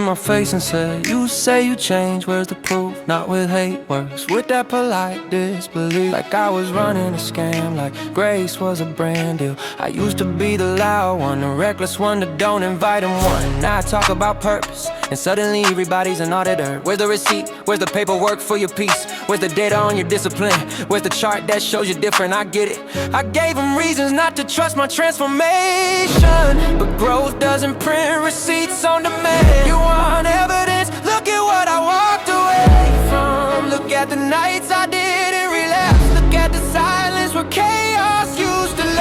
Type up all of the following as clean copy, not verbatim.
my face and said, you say you changed, where's the proof? Not with hate words, with that polite disbelief. Like I was running a scam, like grace was a brand deal. I used to be the loud one, the reckless one that don't invite him one. Now I talk about purpose, and suddenly everybody's an auditor. Where's the receipt? Where's the paperwork for your piece? Where's the data on your discipline? Where's the chart that shows you different? I get it. I gave him reasons not to trust my transformation, but growth doesn't print receipts on demand. You want evidence? Look at what I walked away from. Look at the nights I didn't relapse. Look at the silence where chaos used to live.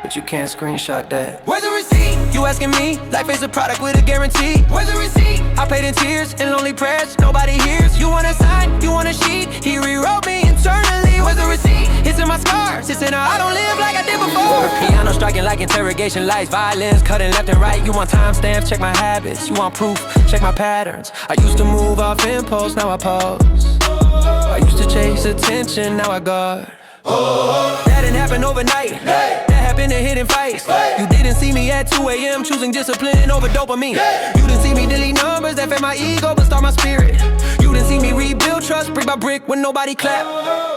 But you can't screenshot that. Where's the receipt? You asking me? Life is a product with a guarantee. Where's the receipt? I paid in tears and lonely prayers nobody hears. You want a sign? You want a sheet? He rewrote me internally. Where's the receipt? It's in my scars. It's in how I don't live like I did before. Piano striking like interrogation lights. Violence cutting left and right. You want timestamps? Check my habits. You want proof? Check my patterns. I used to move off impulse, now I pause. I used to chase attention, now I guard. That didn't happen overnight. That happened in hidden fights. You didn't see me at 2 a.m. choosing discipline over dopamine. You didn't see me delete numbers that fed my ego but start my spirit. You didn't see me rebuild trust brick by brick when nobody clapped.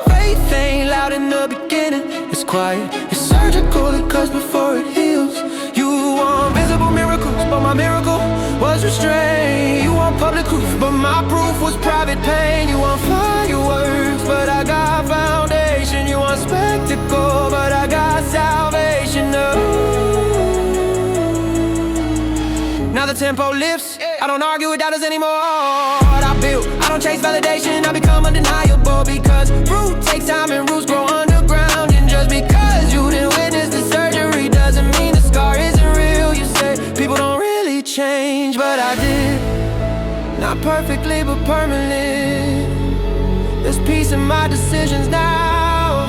Faith ain't loud in the beginning, it's quiet, it's surgical, it cuts before it heals. You want visible miracles, but my miracle was restrained. You want public proof, but my proof was private pain. You want fireworks, but I got foundation. You want spectacle, but I got salvation. Now the tempo lifts, I don't argue with doubters anymore. I build, I don't chase validation, I become undeniable. Because fruit takes time and roots grow underground. And just because you didn't witness the surgery doesn't mean the scar isn't real. You say people don't really change, but I did. Not perfectly, but permanently. There's peace in my decisions now.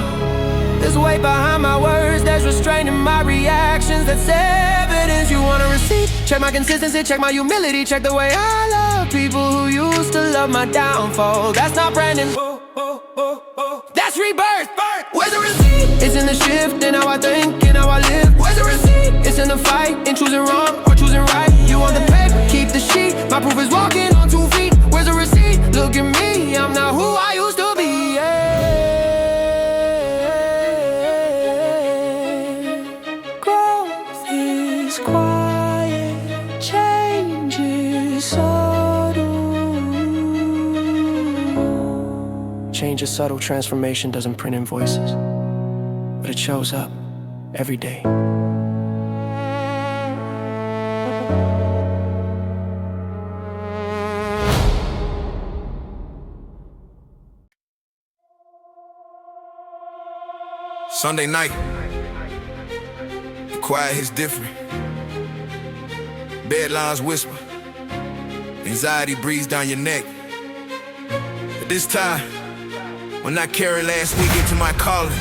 There's weight behind my words, there's restraint in my reactions. That's evidence. You want a receipt? Check my consistency, check my humility, check the way I love people who used to love my downfall. That's not branding, that's rebirth. Where's the receipt? It's in the shift in how I think and how I live. Where's the receipt? It's in the fight, in choosing wrong or choosing right. You want the paper, keep the sheet. My proof is walking on 2 feet. Where's the receipt? Look at me, I'm not who I used to be. Growth is quiet, change is subtle. Change is subtle, transformation doesn't print in voices, but it shows up every day. Sunday night, the quiet hits different. Bed lines whisper, anxiety breathes down your neck. At this time, when I carried last week into my calling,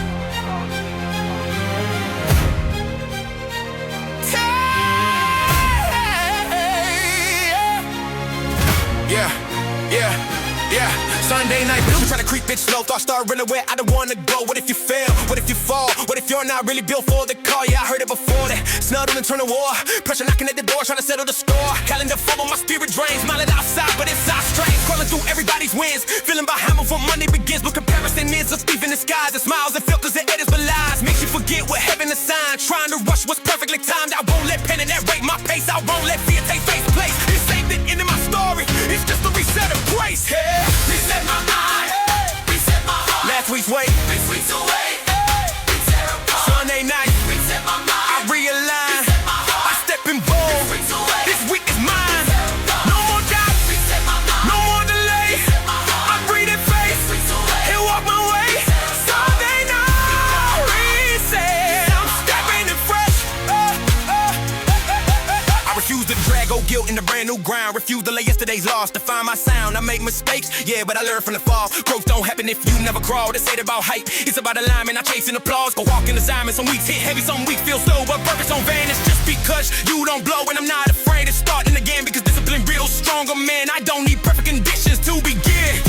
yeah. Sunday night, bitch, tryna creep bitch slow. Thoughts start running where I don't wanna go. What if you fail? What if you fall? What if you're not really built for the call? Yeah, I heard it before that. Snuggled and turn to war. Pressure knocking at the door, trying to settle the score. Calendar full, but my spirit drains. Smiling outside, but inside strange. Crawling through everybody's wins. Feeling behind before Monday begins. But comparison is a thief in disguise. It smiles and filters and edits but lies. Makes you forget what heaven assigned. Trying to rush what's perfectly timed. I won't let pen and that rate my pace. I won't let fear take face place. This ain't the end of my story. It's just a reset of grace. Yeah. Reset my mind. Reset my heart. Last week's weight. This week's away. Reset apart. Sunday night. Reset my mind. I realign. Reset my heart. I step in bold. This week's away. This week is mine. No more doubt. Reset my mind. No more delay. Reset my heart. I breathe in faith. This week's away. And walk my way. Sunday night. Reset. I'm stepping in fresh. I refuse to drag old guilt in the brand new ground. Refuse to lay yesterday's loss. To find my sound. I make mistakes, yeah, but I learn from the fall. Growth don't happen if you never crawl. This ain't about hype, it's about alignment. I chasing applause, go walk in assignment. Some weeks hit heavy, some weeks feel slow, but purpose on vanish. Just because you don't blow, and I'm not afraid of starting again. Because discipline real stronger, man. I don't need perfect conditions to begin.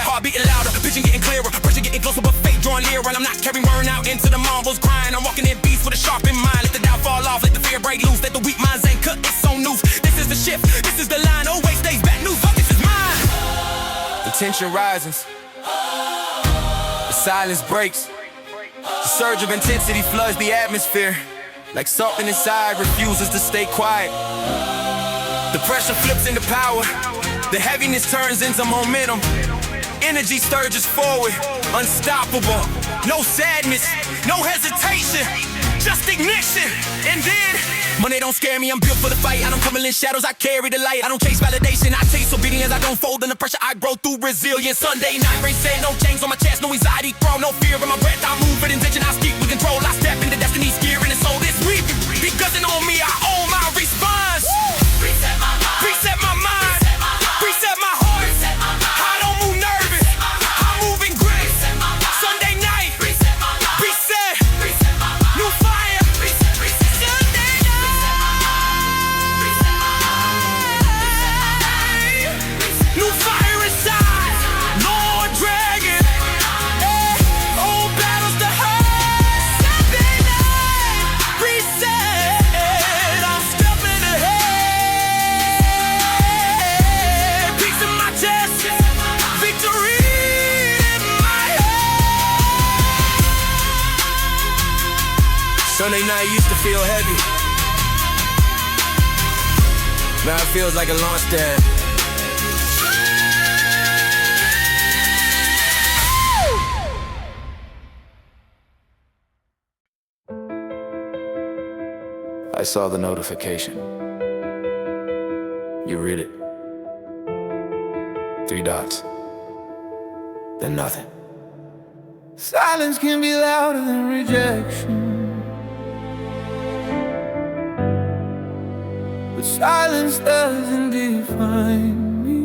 Heart beating louder, vision getting clearer, pressure getting closer, but faith drawing nearer. And I'm not carrying burn out into the marbles grind. I'm walking in beats with a sharpened mind. Let the doubt fall off, let the fear break loose. Let the weak minds ain't cut its own noose. This is the shift, this is the line. Always stays back, new focus is mine. The tension rises, the silence breaks. The surge of intensity floods the atmosphere. Like something inside refuses to stay quiet. The pressure flips into power. The heaviness turns into momentum. Energy surges forward, unstoppable. No sadness, no hesitation, just ignition. And then, money don't scare me, I'm built for the fight. I don't come in shadows, I carry the light. I don't chase validation, I chase obedience. I don't fold under pressure, I grow through resilience. Sunday night rain said, no chains on my chest, no anxiety, throne, no fear in my breath. I move with intention, I speak with control. I step into destiny's gear, and so this week, be guzzing on me, I own my response. Reset my mind, reset my mind, reset my heart. I don't move nervous, I move in grace. Sunday night, reset, new fire. Sunday night, new fire inside. Lord dragon, old battles to hurt. Sunday night, reset. I'm stepping ahead. Peace in my chest, victory in my head. Sunday night used to feel heavy. Now it feels like a launch pad. I saw the notification. You read it. 3 dots. Then nothing. Silence can be louder than rejection, but silence doesn't define me.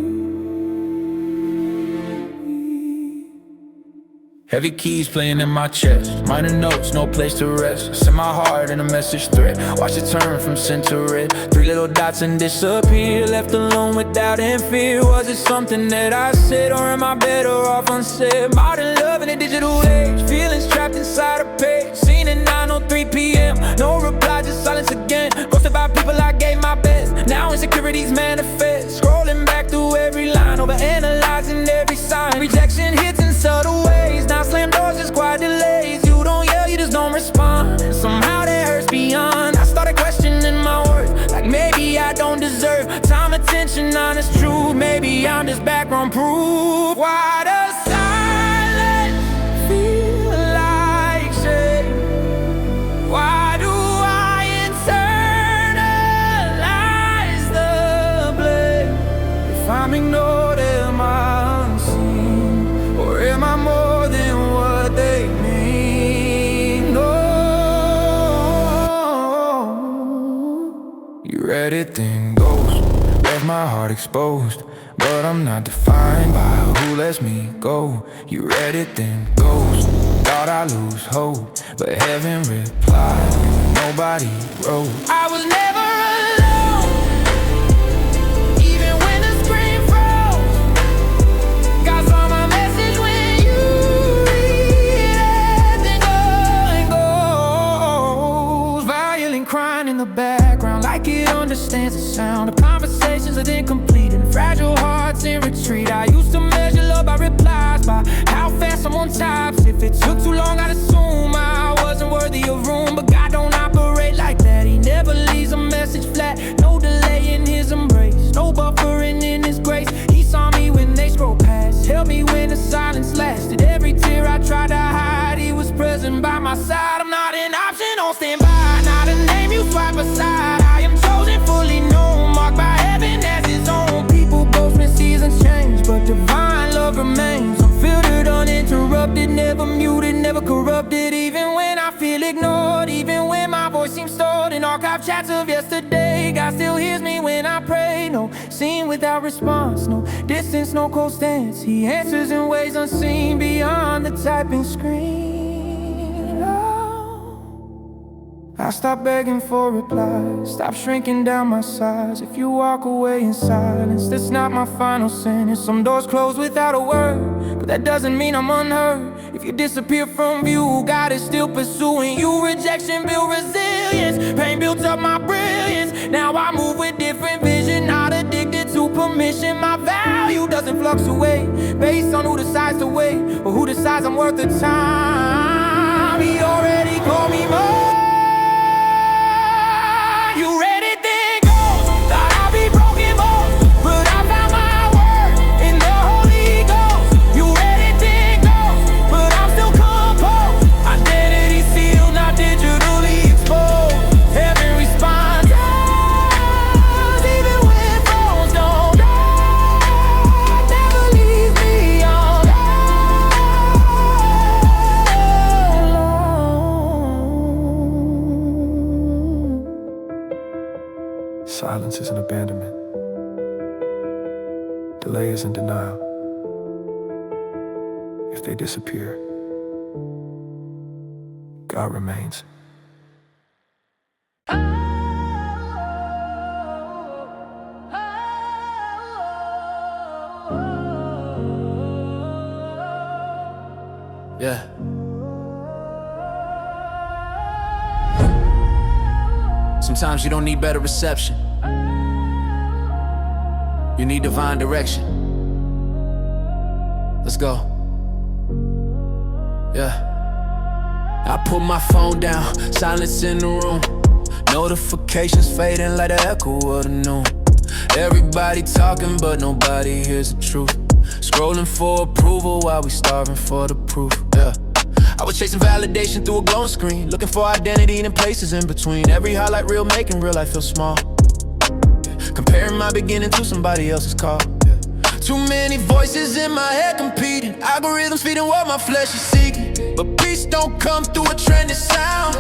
Heavy keys playing in my chest, minor notes, no place to rest. Send my heart in a message thread, watch it turn from sin to red. 3 little dots and disappear, left alone with doubt and fear. Was it something that I said, or am I better off unsaid? Modern love in a digital age, feelings trapped inside a page. Seen at 9:03 p.m, no reply, just silence again. Ghosted by people I gave my best, now insecurities manifest. Scrolling back through every line, overanalyzing every sign. Rejection hits in subtle ways, now slam doors, just quiet delays. You don't yell, you just don't respond. Somehow that hurts beyond. I started questioning my worth, like maybe I don't deserve time, attention, honest truth. Maybe I'm just background proof. Why does silence feel like shame? Why do I internalize the blame? If I'm ignored, am I unseen? Or am I more than what they mean? No. You read it, then ghost, left my heart exposed. But I'm not defined by who lets me go. You read it, then ghost, thought I lose hope, but heaven replied, nobody wrote. I was never alone, even when the screen froze. God saw my message when you read it, then goes. Violin crying in the background, like it understands the sound of conversations that incomplete and fragile hearts in retreat. I used to measure love by replies, by how fast someone types. If it took too long, I'd assume I wasn't worthy of room. But God don't operate like that, He never leaves a message flat. No delay in His embrace, no buffering in His grace. He saw me when they scrolled past, held me when the silence lasted. Every tear I tried to hide, He was present by my side. I'm not an option on standby, not a name you swipe aside. I am chosen, fully known, marked by heaven as His own. People boast when seasons change, but divine love remains. Unfiltered, uninterrupted, never muted, never corrupted. Even when I feel ignored, even when my voice seems stored in archive chats of yesterday, God still hears me when I pray. No scene without response, no distance, no cold stance. He answers in ways unseen beyond the typing screen. Oh, I stop begging for replies, stop shrinking down my size. If you walk away in silence, that's not my final sentence. Some doors close without a word, but that doesn't mean I'm unheard. If you disappear from view, God is still pursuing you. Rejection built resilience, pain built up my brilliance. Now I move with different vision, not addicted to permission. My value doesn't fluctuate based on who decides to wait, or who decides I'm worth the time. He already called me more. You read anything goes, thought I'd be broken bones, but I found my worth in the Holy Ghost. You read anything goes, but I'm still composed. Identity sealed, not digitally exposed. Heaven responds, yes, even when phones don't die. Never leave me alone. Silence isn't abandonment. Delay isn't denial. If they disappear, God remains. Yeah. Sometimes you don't need better reception. You need divine direction. Let's go. Yeah. I put my phone down, silence in the room. Notifications fading like the echo of the noon. Everybody talking but nobody hears the truth. Scrolling for approval while we starving for the proof. Yeah. I was chasing validation through a glowing screen, looking for identity in places in between. Every highlight reel making real life feel small. Comparing my beginning to somebody else's call. Too many voices in my head competing, algorithms feeding what my flesh is seeking. But peace don't come through a trendy sound.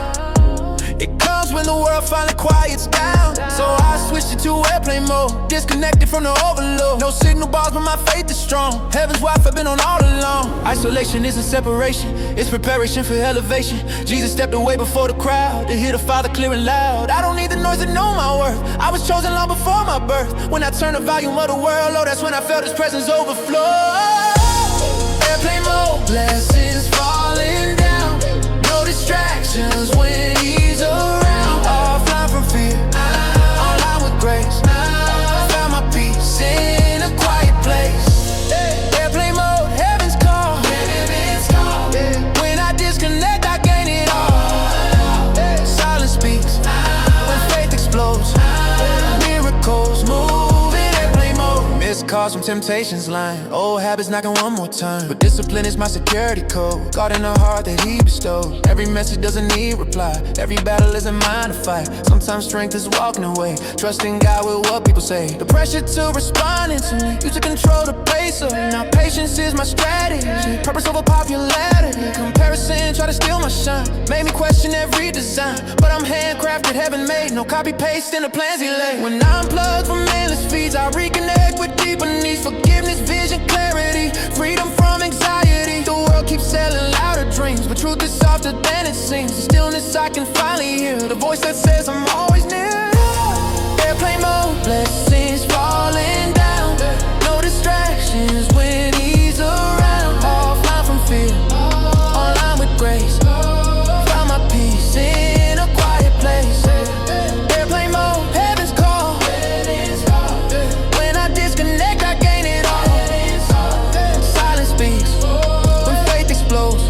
It comes when the world finally quiets down. So I switched it to airplane mode, disconnected from the overload. No signal bars, but my faith is strong. Heaven's wife, I've been on all along. Isolation isn't separation, it's preparation for elevation. Jesus stepped away before the crowd to hear the Father clear and loud. I don't need the noise to know my worth. I was chosen long before my birth. When I turned the volume of the world low, that's when I felt His presence overflow. Airplane mode, blessings falling down. No distractions when He's around. Offline from fear, online with grace. Found my peace in a quiet place. Airplane mode, heaven's call. When I disconnect, I gain it all. Silence speaks when faith explodes. Miracles move in airplane mode. Missed calls from temptation's line. Old habits knocking one more time. But discipline is my security code. God in the heart that He bestowed. Every message doesn't need reply. Every battle isn't mine to fight. Sometimes strength is walking away, trusting God with what people say. The pressure to respond instantly used to control the pace of it. Now patience is my strategy. Purpose over popularity. Comparison try to steal my shine. Made me question every design. But I'm handcrafted, heaven made. No copy paste in the plans He laid. When I'm plugged from endless feeds, I reconnect with deeper needs. Forgiveness, vision, clarity, freedom from anxiety. The world keeps selling louder dreams, but truth is softer than it seems. In stillness I can finally hear the voice that says I'm always near. Airplane mode, blessings falling down. No distractions when He's around. Offline from fear, online with grace. Found my peace in a quiet place. Airplane mode, heaven's call. When I disconnect, I gain it all. Silence speaks when faith explodes.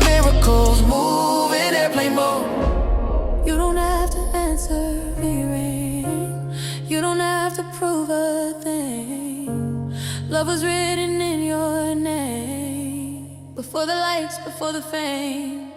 Miracles move in airplane mode. You don't have to answer me ring. You don't have to prove a thing. Love was written in your name. Before the lights, before the fame.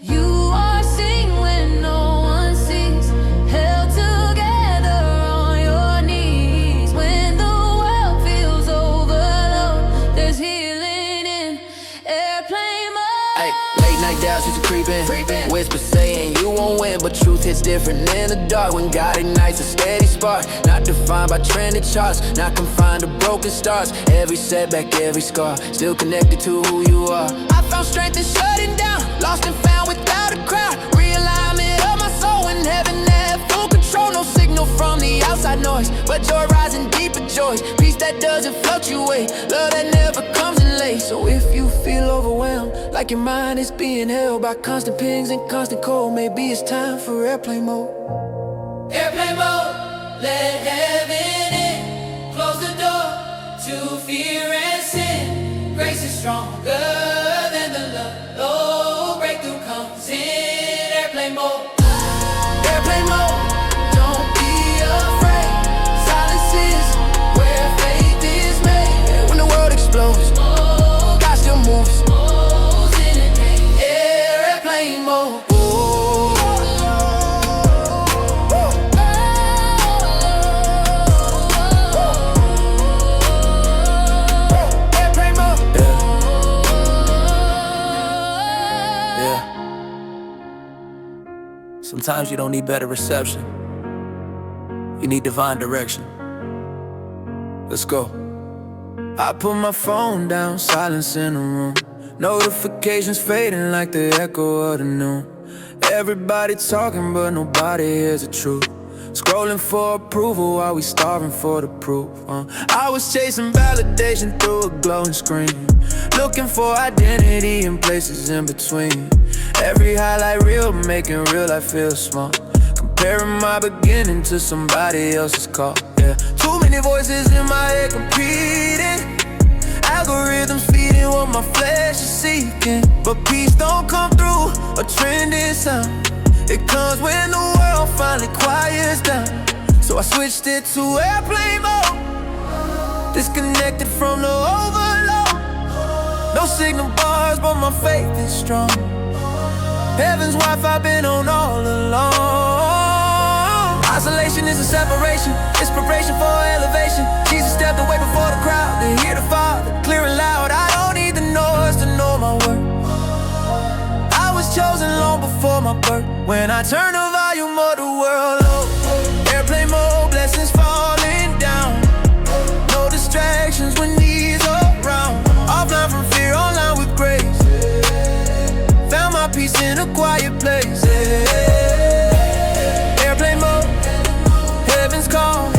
You are seen when no one sees. Held together on your knees. When the world feels overload, there's healing in airplane mode. Ay, late night doubts used to creep in. Whispers saying you won't win, but truth hits different in the dark. When God ignites a steady spark, not defined by trending charts, not confined to broken stars. Every setback, every scar, still connected to who you are. I found strength in shutting down, lost and found without a crowd. Realignment of my soul. in heaven that full control. No signal from the outside noise, but joy rising deeper joys. Peace that doesn't fluctuate, love that never comes in late. So if you feel overwhelmed, like your mind is being held by constant pings and constant cold, maybe it's time for airplane mode. Airplane mode, let heaven in. Close the door to fear and sin. Grace is stronger than the love. Oh, breakthrough comes in airplane mode. Airplane mode, don't be afraid. Silence is where faith is made. And when the world explodes, God still moves. Airplane mode. Sometimes you don't need better reception. You need divine direction. Let's go. I put my phone down, silence in the room. Notifications fading like the echo of the noon. Everybody talking but nobody hears the truth. Scrolling for approval while we starving for the proof. I was chasing validation through a glowing screen, looking for identity in places in between. Every highlight reel making real life feel small. Comparing my beginning to somebody else's call. Yeah, too many voices in my head competing. Algorithms feeding what my flesh is seeking. But peace don't come through a trending sound. It comes when the world finally quiets down. So I switched it to airplane mode, disconnected from the overload. No signal bars, but my faith is strong. Heaven's Wi-Fi been on all along. Isolation is a separation, inspiration for elevation. Jesus stepped away before the crowd to hear the Father clear and loud. I don't need the noise to know my worth. I was chosen long before my birth. When I turn the volume of the world low, airplane mode, blessings falling down. No distractions when these around. Offline from fear, online with grace. Found my peace in a quiet place. Airplane mode, heaven's call.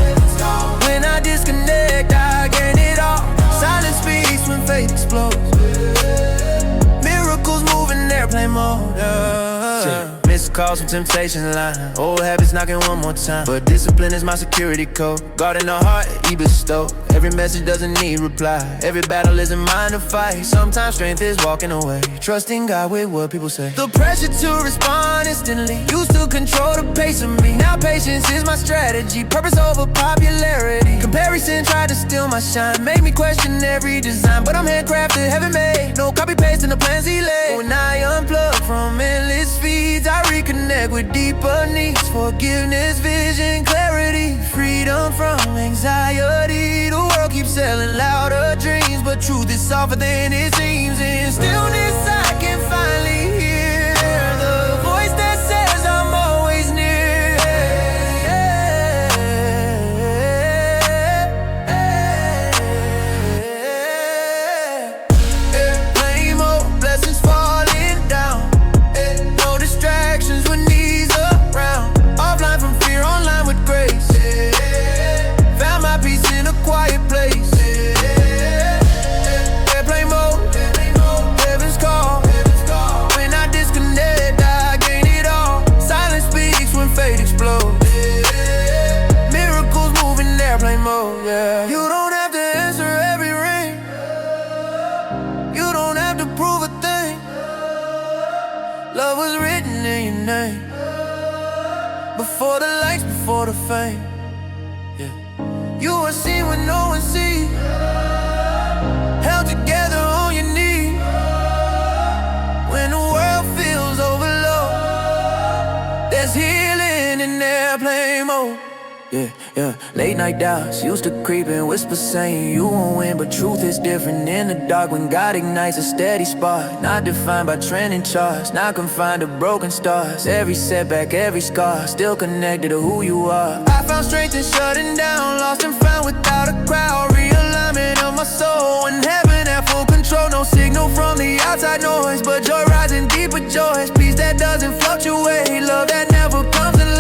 When I disconnect, I gain it all. Silence speaks when faith explodes. Miracles moving airplane mode. Missed calls from temptation line. Old habits knocking one more time. But discipline is my security code. God in the heart, he bestowed. Every message doesn't need reply. Every battle isn't mine to fight. Sometimes strength is walking away, trusting God with what people say. The pressure to respond instantly used to control the pace of me. Now patience is my strategy. Purpose over popularity. Comparison tried to steal my shine, made me question every design. But I'm handcrafted, heaven made. No copy paste in the plans he laid. When I unplug from endless feeds, I reconnect with deeper needs. Forgiveness, vision, clarity, freedom from anxiety. The world keeps selling louder dreams, but truth is softer than it seems. In stillness I can finally hear the voice that says I'm always near. Airplane mode, blessings falling down. No distractions when these around. Offline from fear, online with grace. Found my peace in a quiet place. Airplane mode, heaven's call. When I disconnect, I gain it all. Silence speaks when faith explodes. Miracles moving airplane mode, yeah. You don't have to answer every ring. You don't have to prove a thing. Love was written in your name. Before the lights, before the fame. Yeah. You are seen when no one sees. Held together on your knees. When the world feels overload, there's healing in airplane mode. Yeah, yeah. Late night doubts used to creep and whisper saying you won't win, but truth is different in the dark when God ignites a steady spark. Not defined by trending charts, not confined to broken stars. Every setback, every scar, still connected to who you are. I found strength in shutting down, lost and found without a crowd. Realignment of my soul when heaven had full control. No signal from the outside noise, but joy rising deeper joys. Peace that doesn't fluctuate, love that never comes in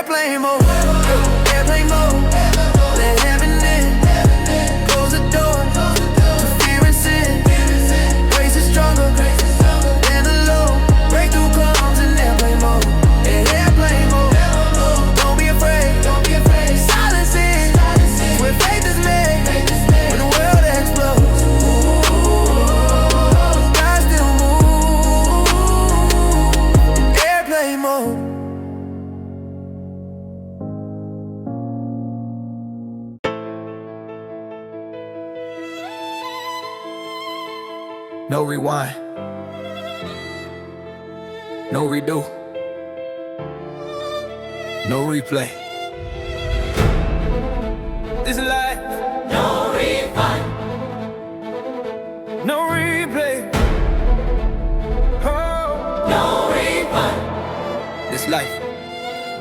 airplane mode, airplane mode. Let heaven in, close the door to fear and sin. Grace is stronger than the law. Breakthrough comes in airplane mode, airplane mode. Don't be afraid, silence is where faith is made. When the world explodes, God still moves. Airplane mode. No rewind, no redo, no replay. This life, no rewind, no replay. Oh, no rewind. This life,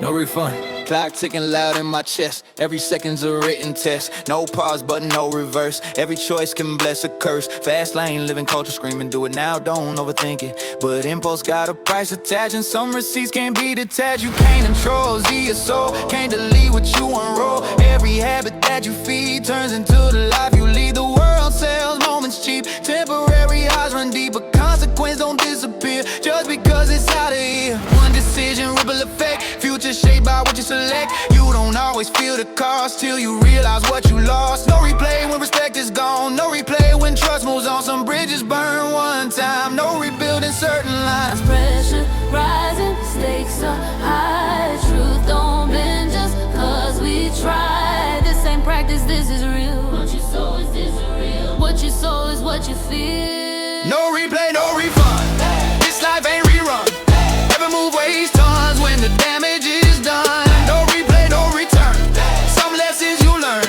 no refund. Clock ticking loud in my chest. Every second's a written test. No pause but no reverse. Every choice can bless or curse. Fast lane, living culture screaming, do it now, don't overthink it. But impulse got a price attached, and some receipts can't be detached. You can't control Z your soul, can't delete what you unroll. Every habit that you feed turns into the life you lead. The world sells moments cheap. Temporary highs run deep, but consequence don't disappear just because it's out of here. One decision, ripple effect. Future shaped by what you select. You don't always feel the cost till you realize what you lost. No replay when respect is gone. No replay when trust moves on. Some bridges burn one time. No rebuilding certain lines. Pressure rising, stakes are high. Truth don't bend just cause we try. This ain't practice, this is real. What you sow is this real. What you sow is what you feel. No replay, no refund. This life ain't rerun. Every move weighs tons when the damage is done. No replay, no return. Some lessons you learn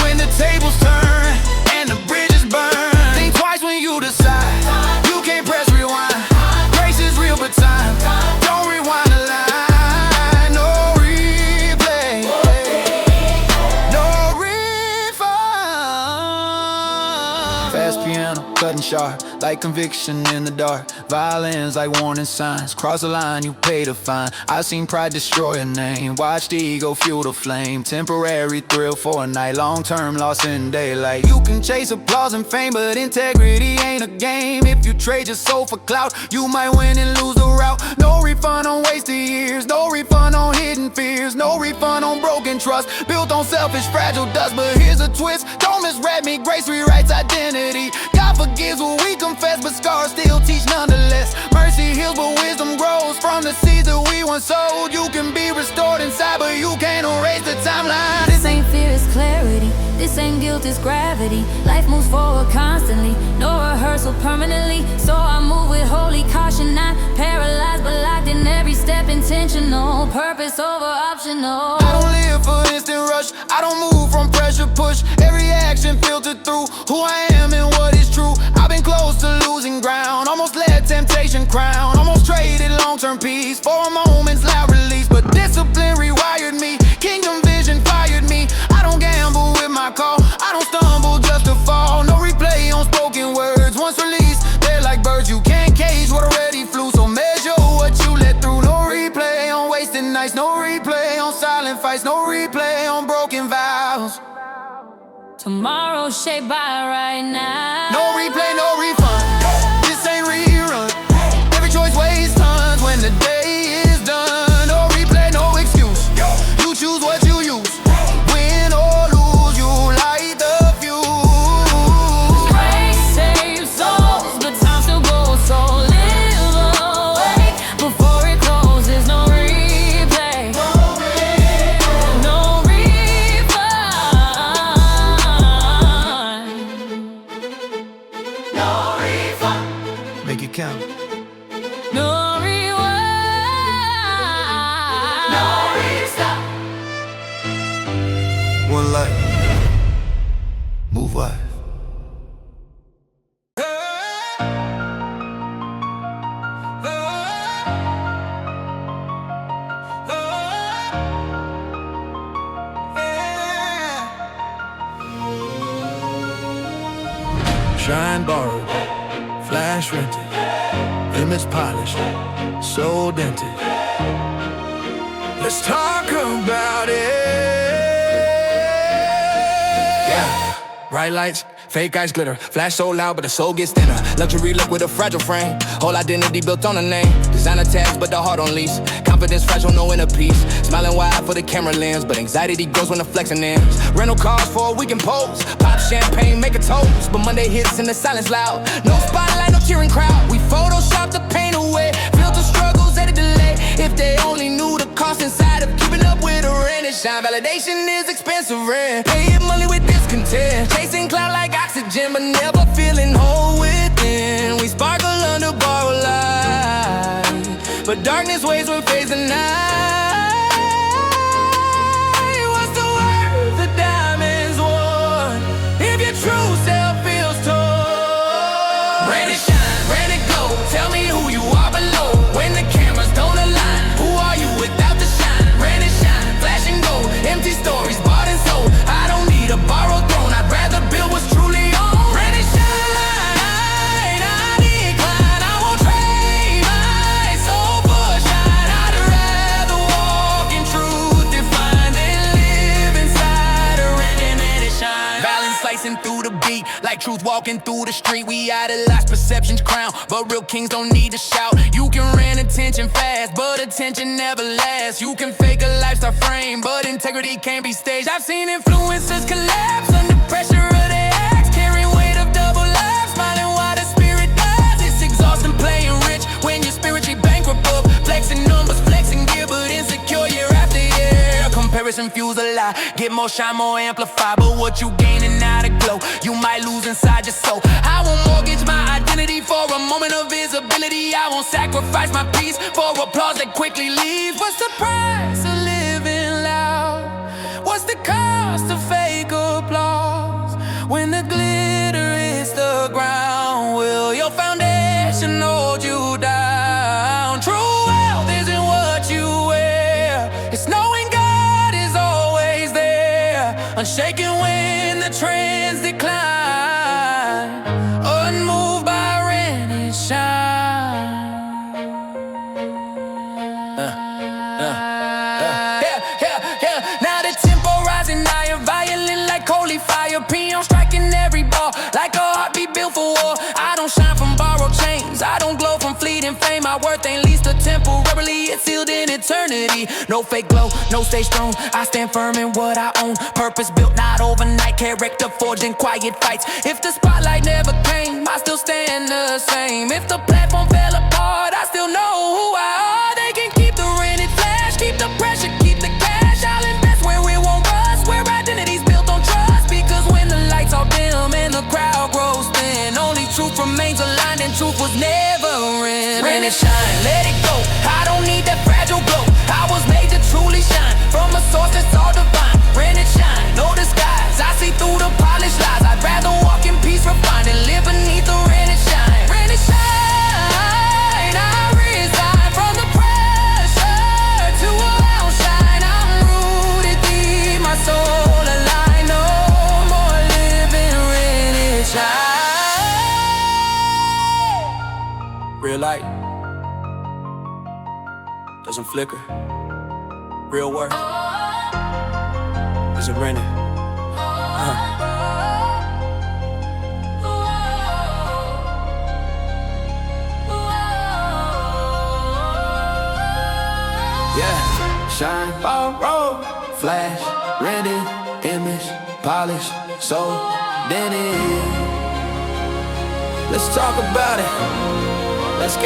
when the tables turn and the bridges burn. Think twice when you decide. You can't press rewind. Grace is real, but time don't rewind the line. No replay, no refund. Fast piano, cutting sharp like conviction in the dark. Violence like warning signs. Cross the line, you pay the fine. I've seen pride destroy a name. Watch the ego fuel the flame. Temporary thrill for a night. Long-term loss in daylight. You can chase applause and fame, but integrity ain't a game. If you trade your soul for clout, you might win and lose the route. No refund on wasted years. No refund on hidden fears. No refund on broken trust. Built on selfish, fragile dust. But here's a twist. Don't misread me. Grace rewrites identity. God forgives what we confess, but scars still teach nonetheless. Mercy heals, but wisdom grows from the seeds that we once sowed. You can be restored inside, but you can't erase the timeline. This ain't fear, it's clarity. This ain't guilt, it's gravity. Life moves forward constantly, no rehearsal permanently. So I move with holy caution, not paralyzed but locked in every step. Intentional, purpose over optional. I don't live for instant rush. I don't move from pressure push. Every action filtered through who I am and what is true. I've been close to losing ground. Almost let temptation crown. Almost traded long-term peace for a moment's loud release. But discipline rewired me. Kingdom vision fired me. I don't gamble with my call. I don't stumble just to fall. No replay on spoken words. Once released, they're like birds you can't cage. What already flew, so measure what you let through. No replay on wasted nights. No replay on silent fights. No replay on broken vows. Tomorrow shaped by right now. No replay, no refund. This ain't rerun. Every choice weighs tons when the day is done. No replay, no excuse. You choose what you use. Win or lose, you light the fuse. Grace saves souls, but time still goes. So live awake before it closes. No replay, no refund. Make it count. No rewind, no restart. One life. Move life. Shine borrowed, flash rented, image polished, soul dented. Let's talk about it. Yeah, bright lights, fake ice glitter, flash so loud but the soul gets thinner. Luxury look with a fragile frame, whole identity built on a name. Designer tags but the heart on lease, confidence fragile, no inner peace. Smiling wide for the camera lens, but anxiety grows when the flexing ends. Rental cars for a weekend pose, pop champagne, make a toast. But Monday hits and the silence loud, no spotlight, no cheering crowd. We Photoshop the pain away, filter struggles at a delay. If they only knew the cost inside of keeping up with the rent and shine. Validation is expensive rent, pay it money with discontent. Chasing cloud like oxygen, but never feeling whole within. We sparkle under borrowed light, but darkness waits when phase the night. What's the worth the diamonds worn if your true self feels torn? Rain it shine, rain it glow, tell me who you are below. When the cameras don't align, who are you without the shine? Rain and shine, flash and gold, empty stories bought and sold. I don't need a borrowed throne, I'd rather build what's truly owned. Rain and shine, I decline, I won't trade my soul for shine. I'd rather walk in truth defined than live inside a rain and shine. Balance slicing through the beat, like truth walking through the street. We idolize perception's crown, but real kings don't need to shout. You can rent attention fast, but attention never lasts. You can fake a lifestyle frame, but integrity can't be staged. I've seen influencers collapse under pressure of their acts, carrying weight of double lives, smiling while the spirit dies. It's exhausting playing rich when you're spiritually bankrupt. Flexing numbers, flexing gear, but insecure year after year. Comparison fuels a lie, get more shine, more amplify. But what you gaining out of glow, you might lose inside your soul. I won't mortgage my identity for a moment of visibility. I won't sacrifice my peace for applause that quickly leaves. What's the price of living loud? What's the cost of fake applause? When the glitter hits the ground, will your foundation hold you down? True wealth isn't what you wear, it's knowing God is always there. Unshaken when the trends decline, unmoved by rain and shine. Now the tempo rising higher, violent like holy fire. Peon striking every ball, like a heartbeat built for war. I don't shine from borrowed chains, I don't glow from fleeting fame. My worth ain't leased or temporarily, it's sealed in eternity. No fake glow, no stay strong, I stand firm in what I own. Purpose built not overnight, character forged in quiet fights. If the spotlight never came, I still stand the same. If the platform fell apart, I still know who I are. They can keep the rented flash, keep the pressure, keep the cash. I'll invest where we won't rust, where identity's built on trust. Because when the lights are dim and the crowd grows thin, only truth remains aligned and truth was never in. Rain and shine, let it go, I don't need that fragile glow. I was made to truly shine, from a source that's all divine. Rain and shine, no disguise, I see through the polished lies. I'd rather walk in peace refined and live beneath the rain and shine. Rain and shine, I resign from the pressure to outshine. I'm rooted deep, my soul aligned, no more living rain and shine. Real light doesn't flicker, real worth isn't rented. Yeah, shine, borrow, flash, rented, image, polish, so then it. Let's talk about it. Let's go,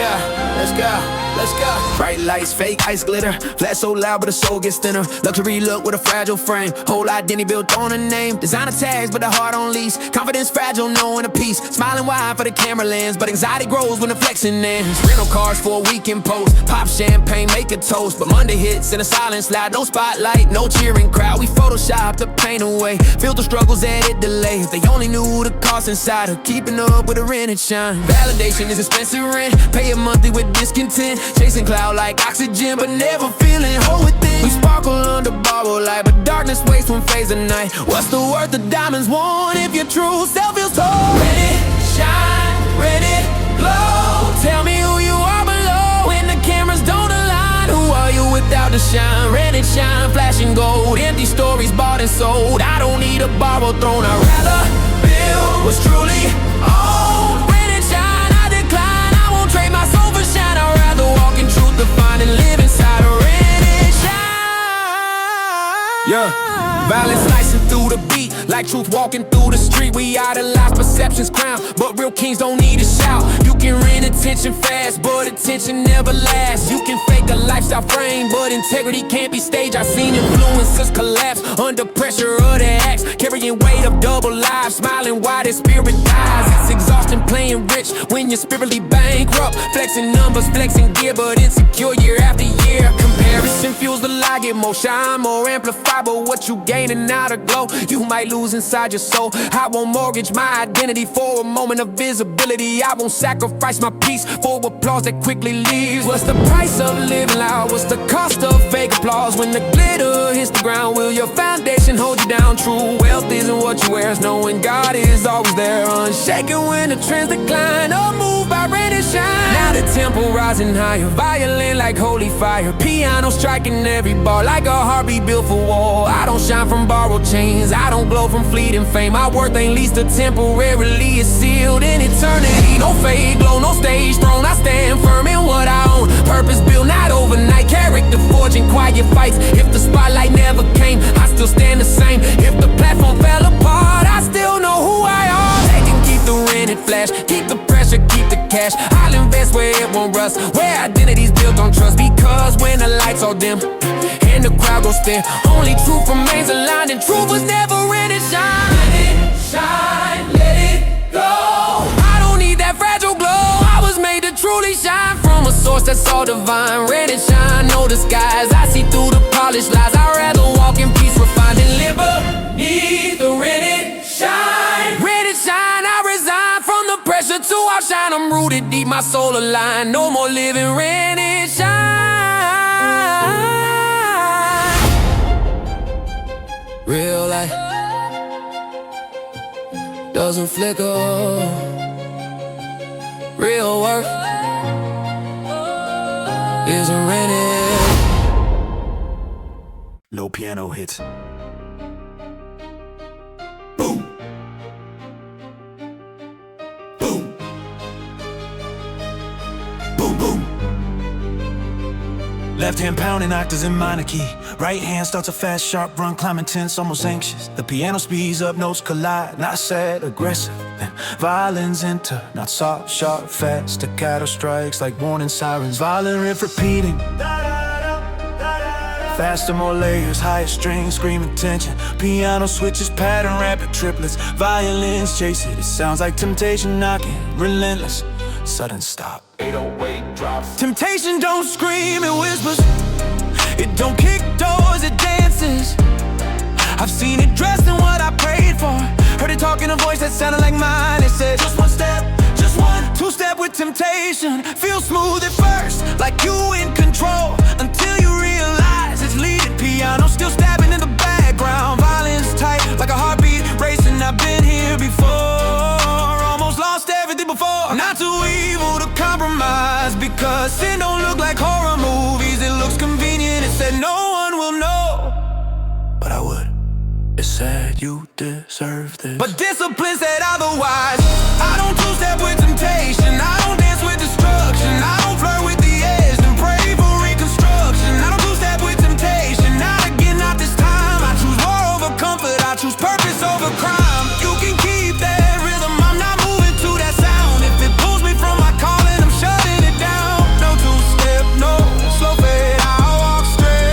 let's go, let's go. Bright lights, fake ice glitter, flash so loud but the soul gets thinner. Luxury look with a fragile frame, whole identity built on a name. Designer tags but the heart on lease, confidence fragile, no inner peace. Smiling wide for the camera lens, but anxiety grows when the flexing ends. Rental cars for a weekend post, pop champagne, make a toast. But Monday hits and the silence loud, no spotlight, no cheering crowd. We Photoshop the pain away, filter struggles at it delay. If they only knew the cost inside of keeping up with the rent and shine. Validation is expensive rent, pay it monthly with discontent. Chasing cloud like oxygen, but never feeling whole within. We sparkle under borrowed light, but darkness waits when phase the night. What's the worth of diamonds worn if your true self feels torn? Ready, shine, ready, glow. Tell me who you are below when the cameras don't align. Who are you without the to shine, red and shine, flashing gold. Empty stories bought and sold. I don't need a borrowed throne. I'd rather build what's truly owned. Red and shine, I decline. I won't trade my soul for shine. I'd rather walk in truth to find and live inside a red and shine. Yeah, violence slicing through the beat, like truth walking through the street. We idolize perception's crown, but real kings don't need a shout. You can rent attention fast, but attention never lasts. You can fake a lifestyle frame, but integrity can't be staged. I've seen influencers collapse under pressure of their acts, carrying weight of double lives, smiling while their spirit dies. It's exhausting playing rich when you're spiritually bankrupt, flexing numbers, flexing gear, but insecure year after year. Comparison fuels the lie, get more shine, more amplified, but what you gaining out of glow, you might lose inside your soul. I won't mortgage my identity for a moment of visibility. I won't sacrifice my peace for applause that quickly leaves. What's the price of living loud? What's the cost of fake applause? When the glitter hits the ground, will your foundation hold you down? True wealth isn't what you wear, it's knowing God is always there, unshaken when the trends decline, unmoved by rain and shine. Now the tempo rising higher, violin like holy fire, piano striking every bar like a heartbeat built for war. I don't shine from borrowed chains, I don't glow from fleeting fame. My worth ain't leased to temporarily, it's sealed in eternity. No fake glow, no stage throne, I stand firm in what I own. Purpose built not overnight, character forging quiet fights. If the spotlight never came, I still stand the same. If the platform fell apart, I still know who I am. They can keep the rent and flash, keep the pressure, keep the cash. I'll invest where it won't rust, where identity's built on trust. Because when the lights all dim and the crowd goes thin, only truth remains aligned, and truth was never red and shine. Let it shine, let it go. I don't need that fragile glow, I was made to truly shine from a source that's all divine. Red and shine, no disguise, I see through the polished lies. I'd rather walk in peace, refined and live beneath the red and shine. Red and shine, I resign from the pressure to outshine. I'm rooted deep, my soul aligned, no more living red and shine. Real life doesn't flicker, real worth isn't rented. Low piano hits. Left hand pounding octaves in minor key. Right hand starts a fast, sharp run, climbing tense, almost anxious. The piano speeds up, notes collide, not sad, aggressive. Then violins enter, not soft, sharp, fast. Staccato strikes like warning sirens. Violin riff repeating. Faster, more layers, higher strings, screaming tension. Piano switches, pattern, rapid triplets. Violins chase it, it sounds like temptation knocking, relentless. Sudden stop. 808 drops. Temptation don't scream, it whispers. It don't kick doors, it dances. I've seen it dressed in what I prayed for. Heard it talk in a voice that sounded like mine. It said, just one step, just one. Two-step with temptation. Feel smooth at first, like you in control, until you realize it's leading. Piano still stabbing in the background. Violence tight, like a heartbeat racing. I've been here before, almost lost everything before. Not too evil to compromise, because sin don't look like horror movies. It looks convenient, it said no one will know, but I would. It said you deserve this, but discipline said otherwise. I don't two-step with temptation, I don't dance with destruction, I don't flirt with the edge and pray for reconstruction. I don't two-step with temptation, not again, not this time. I choose war over comfort, I choose purpose over crime. You can keep that rhythm, I'm not moving to that sound. If it pulls me from my calling, I'm shutting it down. No two-step, no slow fade, I'll walk straight.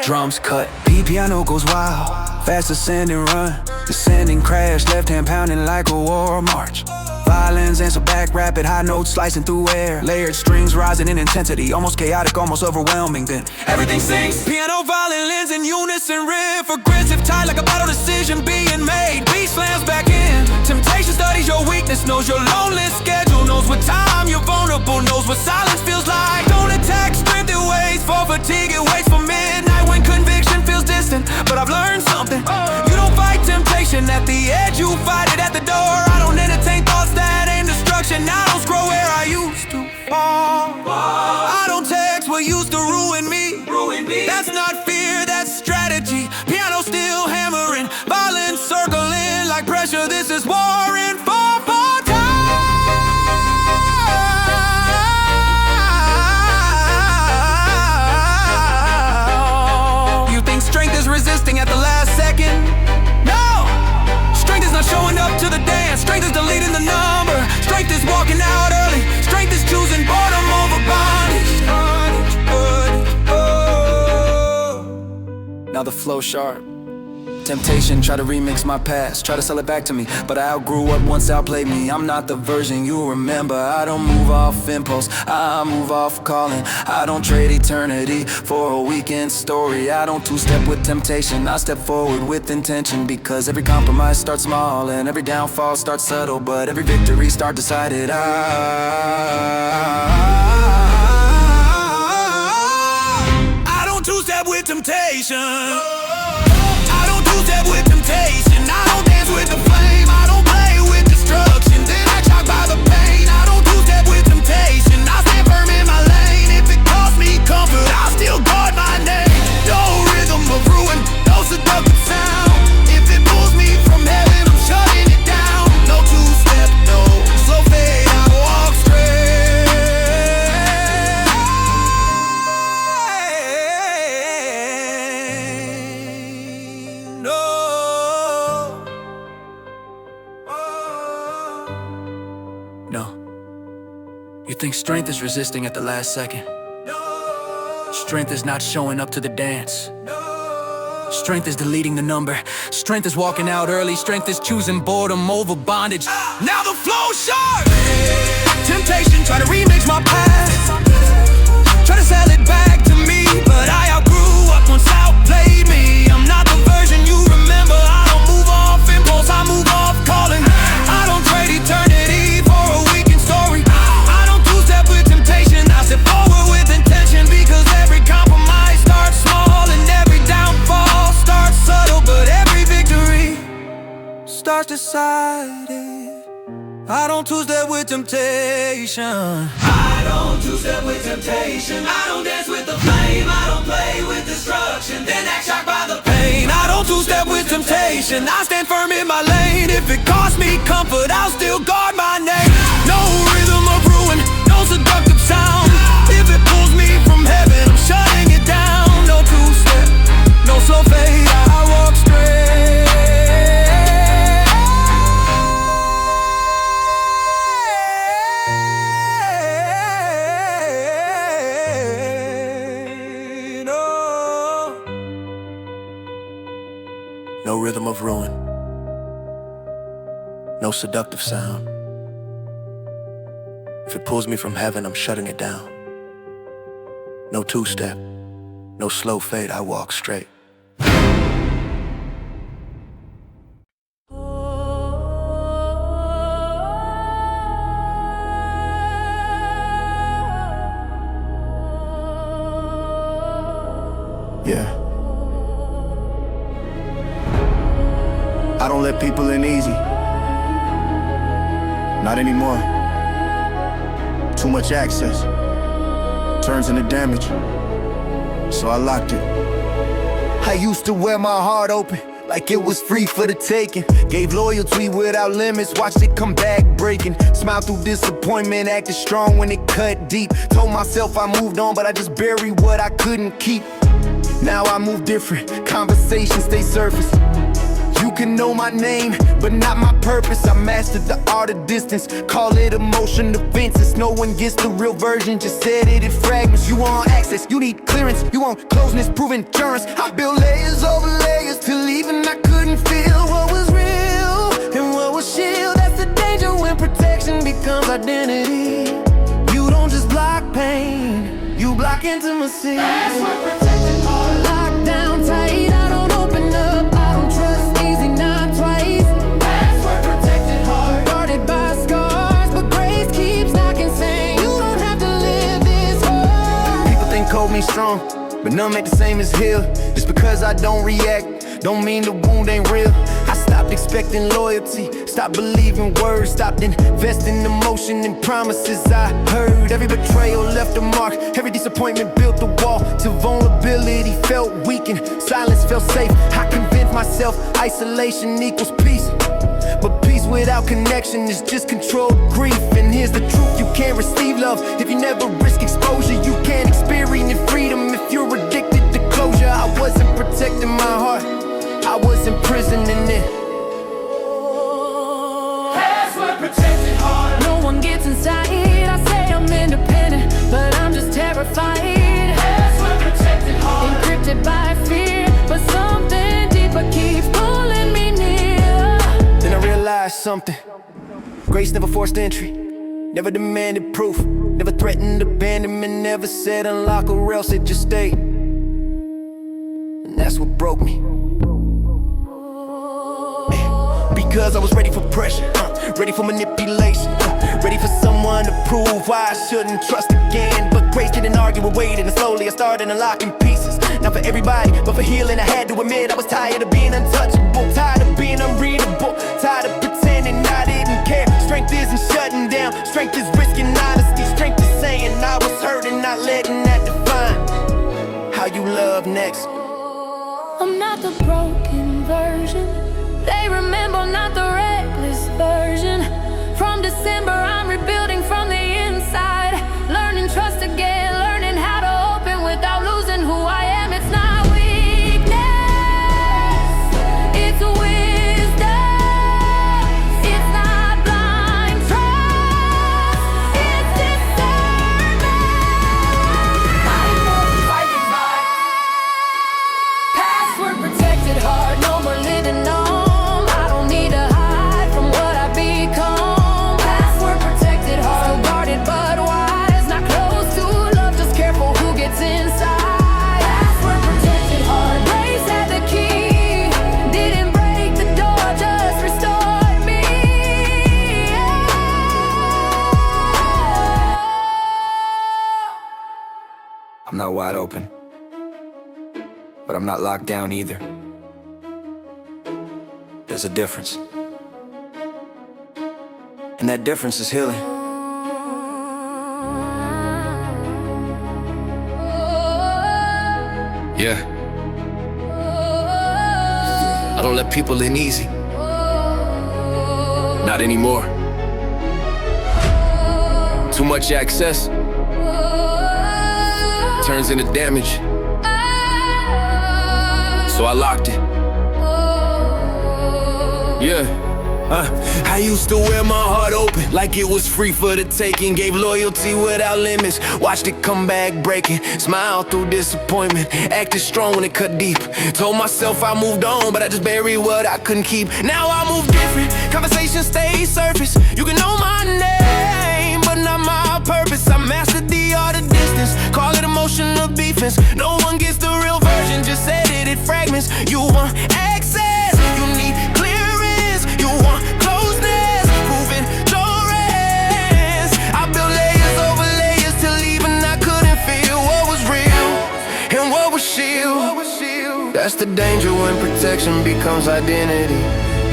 Drums cut, piano goes wild, fast ascending run, descending crash, left hand pounding like a war march. Violins answer back, rapid high notes slicing through air. Layered strings rising in intensity, almost chaotic, almost overwhelming. Then everything sings. Piano, violins in unison, riff aggressive, tight like a battle decision being made. Beat slams back in. Temptation studies your weakness, knows your lonely schedule, knows what time you're vulnerable, knows what silence feels like. Don't attack strength, it waits for fatigue, it waits for midnight when conviction feels distant. But I've learned something. You don't fight temptation at the edge, you fight it at the door. I don't entertain thoughts that ain't destruction. I don't scroll where I used to. fall. I don't text what used to ruin me. That's not fear, that's strategy. Piano still hammering, violence circling like pressure. This is war in 4/4 time. You think strength is resisting at the last second? No! Strength is not showing up to the dance. Strength is deleting the number. Strength is walking out early. Strength is choosing boredom over bondage. Now the flow sharp. Temptation, try to remix my past, try to sell it back to me, but I outgrew what once outplayed me. I'm not the version you remember. I don't move off impulse, I move off calling. I don't trade eternity for a weekend story. I don't two-step with temptation, I step forward with intention. Because every compromise starts small and every downfall starts subtle, but every victory starts decided. I don't two-step with temptation. I don't two-step with temptation. I don't dance with the flame. I don't play with destruction. Then I shocked by the pain. I don't two-step with temptation. I stand firm in my lane. If it costs me comfort, I'll still guard my name. No rhythm of ruin, no seductive sound. If it pulls me from heaven, I'm shutting it down. No two-step, no slow fade. I walk straight. No. No. You think strength is resisting at the last second? Strength is not showing up to the dance. Strength is deleting the number. Strength is walking out early. Strength is choosing boredom over bondage. Now the flow sharp. Temptation, try to remix my past. Try to sell it back to me, but I outgrew what once outplayed me. I'm not the version you remember. I don't move off impulse, I move off calling. I don't trade eternity for a weekend story. I don't two-step with temptation, I step forward with intention. Because every compromise starts small and every downfall starts subtle, but every victory starts decided. I don't two-step with temptation. I don't two-step with temptation. I don't dance with the flame. I don't play with destruction, then act shocked by the pain. I don't two-step with temptation. I stand firm in my lane. If it costs me comfort, I'll still guard my name. No rhythm of ruin, no seductive sound. If it pulls me from heaven, I'm shutting it down. No two-step, no slow fade. I walk straight. No rhythm of ruin. No seductive sound. If it pulls me from heaven, I'm shutting it down. No two-step, no slow fade, I walk straight. Yeah. I don't let people in easy. Not anymore. Too much access turns into damage. So I locked it. I used to wear my heart open like it was free for the taking. Gave loyalty without limits, watched it come back breaking. Smiled through disappointment, acted strong when it cut deep. Told myself I moved on, but I just buried what I couldn't keep. Now I move different, conversations stay surface. You can know my name, but not my purpose. I mastered the art of distance, call it emotion defenses. No one gets the real version, just set it in fragments. You want access, you need clearance. You want closeness, prove endurance. I built layers over layers, till even I couldn't feel what was real and what was shield. That's the danger when protection becomes identity. You don't just block pain, you block intimacy. That's what protected heart. Locked down tight, I don't open up. I don't trust easy, not twice. That's what protected heart. Guarded by scars, but grace keeps knocking, saying you don't have to live this hard. People think cold means strong, but none ain't the same as heal. Just because I don't react, don't mean the wound ain't real. I stopped expecting loyalty, stopped believing words, stopped investing emotion in promises I heard. Every betrayal left a mark, every disappointment built the wall. Till vulnerability felt weakened, silence felt safe. I convinced myself isolation equals peace, but peace without connection is just controlled grief. And here's the truth, you can't receive love if you never risk exposure. You can't experience freedom if you're addicted to closure. I wasn't protecting my heart, I was imprisoning it. Password protected heart. No one gets inside. I say I'm independent, but I'm just terrified. Password protected heart. Encrypted by fear, but something deeper keeps pulling me near. Then I realized something. Grace never forced entry, never demanded proof, never threatened abandonment, never said unlock or else it just stayed. And that's what broke me. Because I was ready for pressure, ready for manipulation, ready for someone to prove why I shouldn't trust again. But grace didn't argue with waiting, and slowly I started unlocking pieces. Not for everybody, but for healing. I had to admit I was tired of being untouchable, tired of being unreadable, tired of pretending I didn't care. Strength isn't shutting down, strength is risking honesty. Strength is saying I was hurting, not letting that define how you love next. I'm not the broken version they remember, not the reckless version. From December, I'm rebuilding from the inside, learning trust again, learning how to open without losing who I am. It's not weakness, it's wisdom. It's not blind trust, it's discernment. I'm more fighting by Password protected heart, no more living on. I'm not wide open, but I'm not locked down either. There's a difference, and that difference is healing. Yeah, I don't let people in easy. Not anymore. Too much access turns into damage, so I locked it. Yeah. I used to wear my heart open like it was free for the taking. Gave loyalty without limits, watched it come back breaking. Smiled through disappointment, acted strong when it cut deep. Told myself I moved on, but I just buried what I couldn't keep. Now I move different, conversations stay surface. You can know my name, but not my purpose. I mastered the art of distance, call it emotional defense. No one gets the real version, just edited fragments. You want access, you need clearance. You want closeness, proving endurance. I built layers over layers till even I couldn't feel what was real and what was shield. That's the danger when protection becomes identity.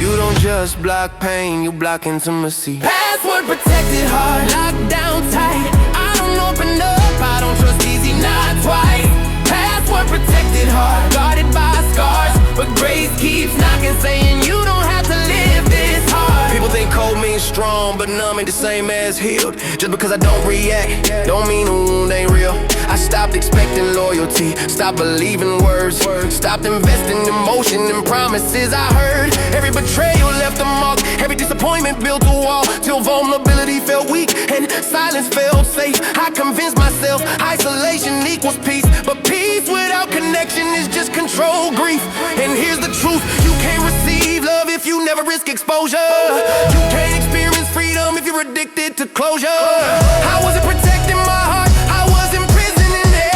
You don't just block pain, you block intimacy. Password protected heart, locked down tight. I don't open up, I don't trust easy, not twice. Password protected heart, guarded by scars, but grace keeps knocking, saying you don't have to live this hard. People think cold means strong, but numb ain't the same as healed. Just because I don't react, don't mean the wound ain't real. I stopped expecting loyalty, stopped believing words, stopped investing emotion and promises I heard. Every betrayal left a mark, every disappointment built a wall, till vulnerability felt weak and silence felt safe. I convinced myself isolation equals peace, but peace without connection is just control grief. And here's the truth, you can't receive love if you never risk exposure. You can't experience freedom if you're addicted to closure. I wasn't protecting my heart, I was imprisoning it.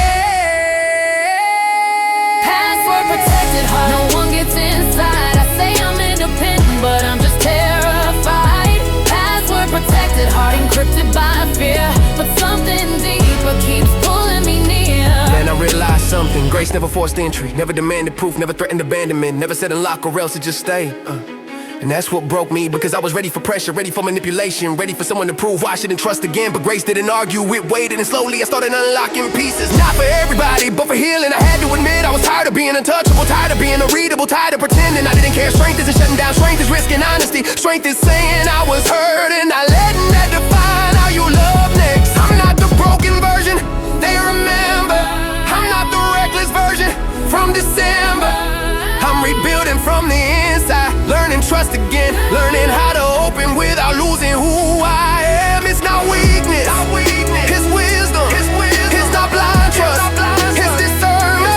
Password protected heart, no one gets inside. I say I'm independent, but I'm just terrified. Password protected heart, encrypted by fear, but something deeper keeps pulling me near. Then I realized something, grace never forced entry, never demanded proof, never threatened abandonment, never said unlock or else it just stayed. And that's what broke me, because I was ready for pressure, ready for manipulation, ready for someone to prove why I shouldn't trust again. But grace didn't argue, it waited, and slowly I started unlocking pieces. Not for everybody, but for healing. I had to admit I was tired of being untouchable, tired of being unreadable, tired of pretending I didn't care. Strength isn't shutting down, strength is risking honesty. Strength is saying I was hurt and not letting that define how you love next. I'm not the broken version they remember, I'm not the reckless version from December. I'm rebuilding from the inside, learning trust again, learning how to open without losing who I am. It's not weakness, it's wisdom, it's not blind trust, it's discernment.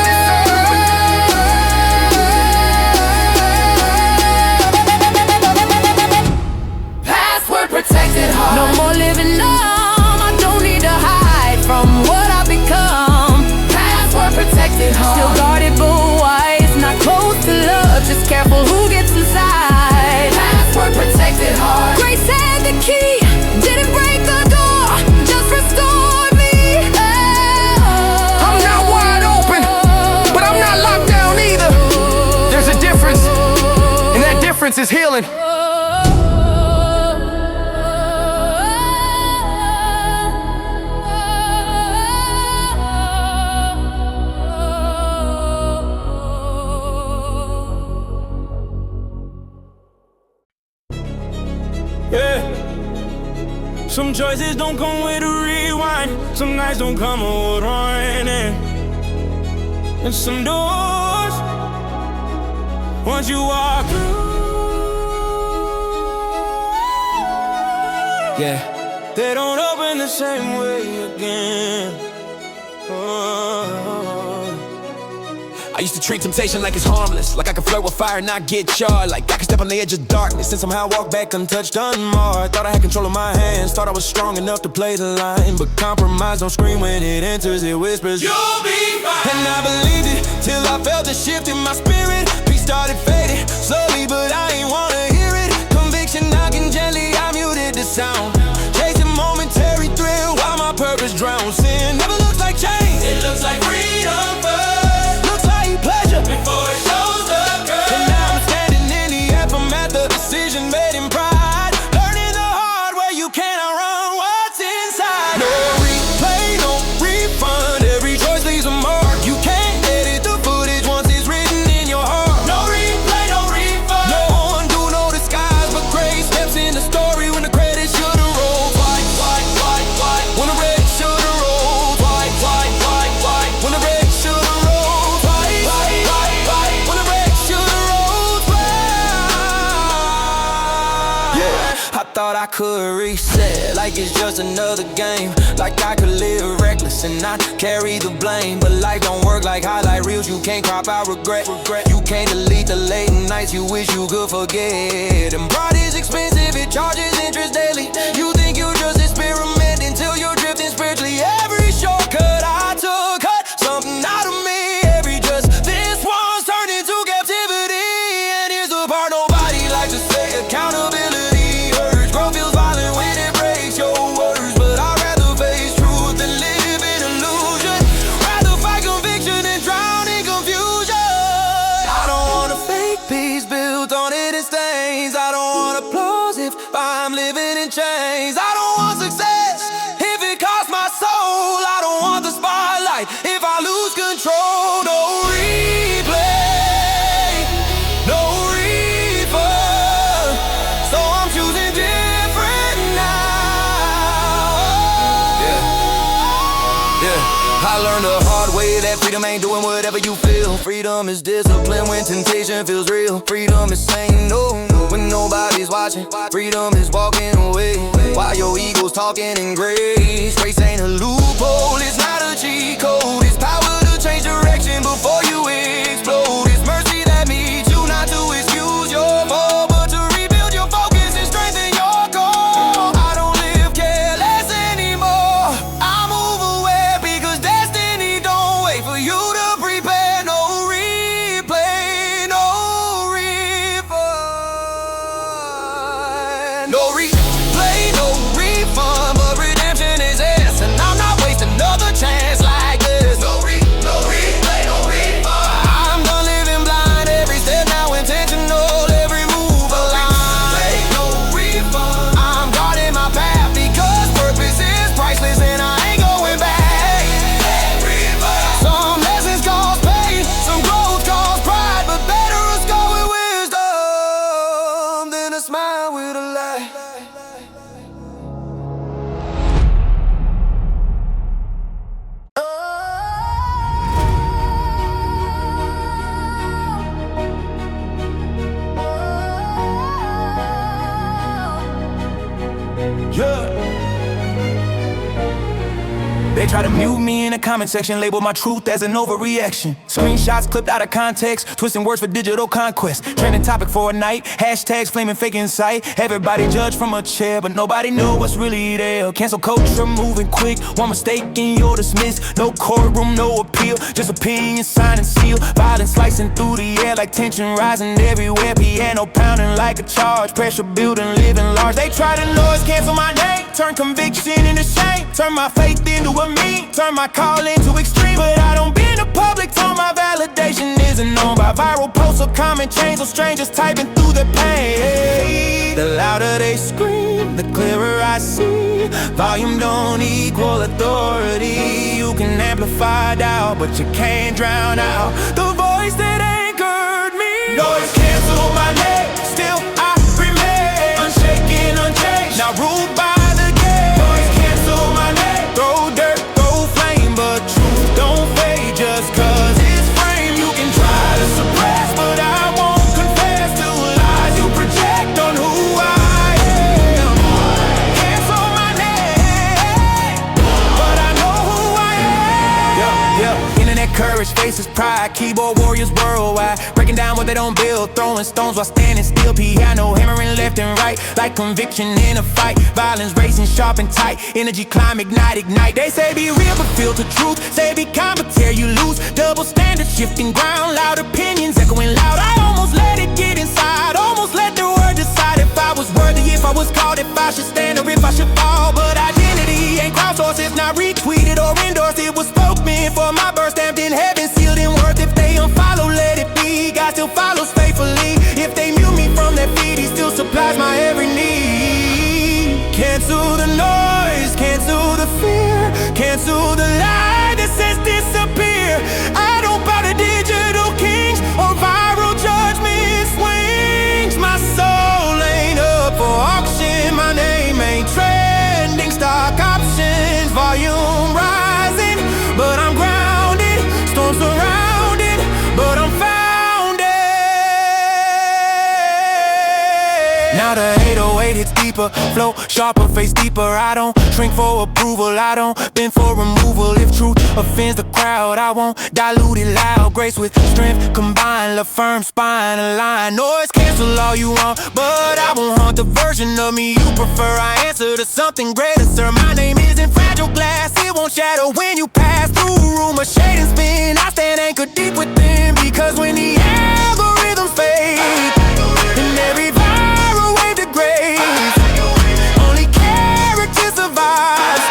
Password protected heart. No more living numb, I don't need to hide from what I've become. Password protected heart. Still guarded but wise, not close to love, just careful who gets inside. Password protected heart. Grace had the key, didn't break the door, just restored me. I'm not wide open, but I'm not locked down either. There's a difference, and that difference is healing. Yeah. Some choices don't come with a rewind. Some nights don't come with running. And some doors, once you walk through, yeah, they don't open the same way again. Oh. I used to treat temptation like it's harmless, like I could flirt with fire and not get charred, like I could step on the edge of darkness and somehow walk back untouched, unmarred. Thought I had control of my hands, thought I was strong enough to play the line, but compromise don't scream when it enters, it whispers, you'll be fine. And I believed it, till I felt the shift in my spirit. Peace started fading, slowly, but I ain't wanna hear it. Conviction knocking gently, I muted the sound, chasing momentary thrill while my purpose drowns. Sin never looks like change, it looks like freedom first. Before it shows up, girl. And now I'm standing in the aftermath of decision made in pride, learning the hard way you cannot run what's inside. No replay, no refund. Every choice leaves a mark. You can't edit the footage once it's written in your heart. No replay, no refund. No undo, no disguise, but grace steps in the story when the credits should've rolled. Why? When the red should've rolled. Why? When the red should've rolled. I thought I could reset, like it's just another game, like I could live reckless and not carry the blame. But life don't work like highlight reels, you can't crop out regret. You can't delete the late nights you wish you could forget. And pride is expensive, it charges interest daily. You think you just experiment until you're drifting spiritually. Every shortcut I took cut something out of me. Every just this one's turned into captivity. And here's the part nobody likes to say, accountability. I'm living in chains. I don't want success if it costs my soul. I don't want the spotlight if I lose control. No replay, no refund. So I'm choosing different now. Yeah. I learned the hard way that freedom ain't doing whatever you feel. Freedom is discipline when temptation feels real. Freedom is saying no when nobody's watching. Freedom is walking away while your ego's talking in grace. Grace ain't a loophole, it's not a cheat code. It's power to change direction before you explode. It's mercy that meets you, not to excuse your fall, but to rebuild your focus and strengthen your core. I don't live careless anymore, I move away because destiny don't wait for you to prepare. No replay, no refund. No replay, no refund, but redemption is yes, and I'm not wasting to mute me in the comment section, label my truth as an overreaction. Screenshots clipped out of context, twisting words for digital conquest. Trending topic for a night, hashtags flaming fake insight. Everybody judge from a chair, but nobody know what's really there. Cancel culture moving quick, one mistake and you're dismissed. No courtroom, no appeal, just opinion, sign and seal. Violence slicing through the air like tension rising everywhere. Piano pounding like a charge, pressure building, living large. They try to noise cancel my name, turn conviction into shame, turn my faith into a meme, turn my call into extreme. But I don't be in the public tone, my validation isn't known by viral posts or comment chains or strangers typing through the pain. The louder they scream, the clearer I see. Volume don't equal authority. You can amplify doubt, but you can't drown out the voice that anchored me. Noise cancel my name, still I remain unshaken, unchanged, not ruled by the game. Noise cancel my name, throw dirt, throw flame, but truth don't fade just cause it's frame. You can try to suppress, but I won't confess to lies you project on who I am. Cancel my name, but I know who I am. Yeah. Internet courage faces pride, keyboard warriors worldwide, breaking down what they don't build, throwing stones while standing still. Piano hammering left and right, like conviction in a fight. Violence racing sharp and tight, energy climb, ignite. They say be real but filter truth, say be calm but tear you loose. Double standards shifting ground, loud opinions echoing loud. I almost let it get inside, almost let the word decide if I was worthy, if I was called, if I should stand or if I should fall. But identity ain't crowdsourced, it's not retweeted or endorsed. It was spoken for my birth, stamped in heaven, sealed in worth. If they unfollow, let it be. God still follows faithfully. If they mute me from their feed, He still supplies my every need. Cancel the noise, cancel the fear, cancel the lie that says disappear. I don't bow to digital kings or viral judgment swings. My soul ain't up for auction, my name ain't trending. Stock options, volume rising, but I'm grounded. Storms surrounded, but I'm founded. Now the 808 hits deeper, flow sharper, face deeper. I don't shrink for approval, I don't bend for removal. If truth offends the crowd, I won't dilute it loud. Grace with strength combined, la firm spine align. Noise cancel all you want, but I won't haunt the version of me you prefer. I answer to something greater, sir. My name isn't fragile glass, it won't shatter when you pass through. Rumor shade and spin, I stand anchored deep within. Because when the algorithms fade and every viral wave degrades, only character survives,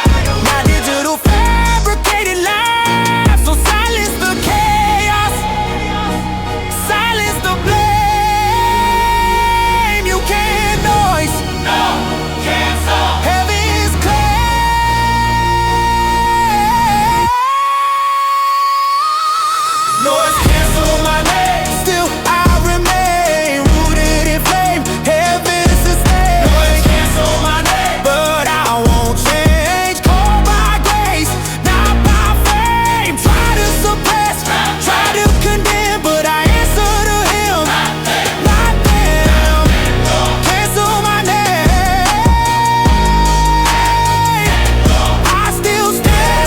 not digital fabricated lies. So silence the chaos, silence the blame. You can't noise, no, cancel. Heaven's claim. Noise cancel my name, still I remain rooted in flame. Heaven sustain. Noise cancel my name, but I won't change. Called by grace, not by fame. Try to suppress, try to condemn, but I answer to Him, not them. Cancel my name, I still stand.